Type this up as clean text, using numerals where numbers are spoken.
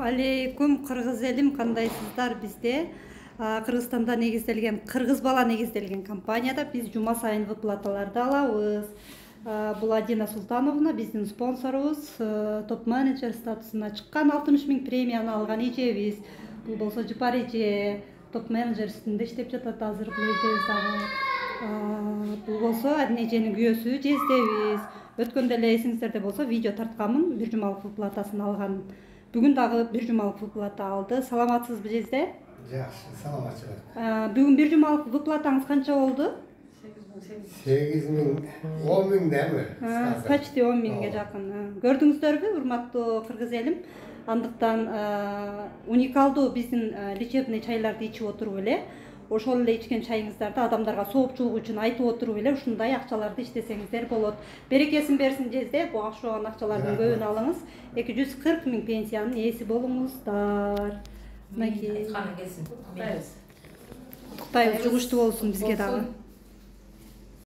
Алейкум, кыргыз элим, кандайсыздар? Бизде Кыргызстанда негизделген, кыргыз бала негизделген компанияда биз жума сайын выплаталарды алабыз. Бул Адина Султановна биздин спонсорубуз, топ-менеджер статусуна чыккан, 60 000 премияны алган эжебиз. Бул болсо жыпар эже, топ-менеджер үстүндө иштеп жатат азыр бул эжебиз дагы. Бул болсо Адина эженин күйөөсү жездебиз. Өткөндө эле эсиңиздерде болсо видео тартканмын, бир жумалык выплатасын алган. Бүгүн дагы бир жумалык выплата алды. Саламатсызбы жезде? Жакшы, саламатчылык. Бүгүн бир жумалык выплатаңыз канча болду? 8 000, 10 000 деми? Почти 10 000ге жакын. Көрдүңүздөрбү, урматтуу кыргыз элим? Андыктан уникалдуу биздин лечебный чайларды ичип отуруп эле, ошол эле ичкен чайыңыздарды адамдарга соопчулук үчүн айтып отуруп эле ушундай акчаларды иштесеңиздер болот. Берекесин берсин жезде, бул акчалардын акчалардын көбүн алыңыз. 240 000 пенсиянын ээси болуңуздар. Мынакей. Куттуктайбыз, жугуштуу болсун бизге дагы.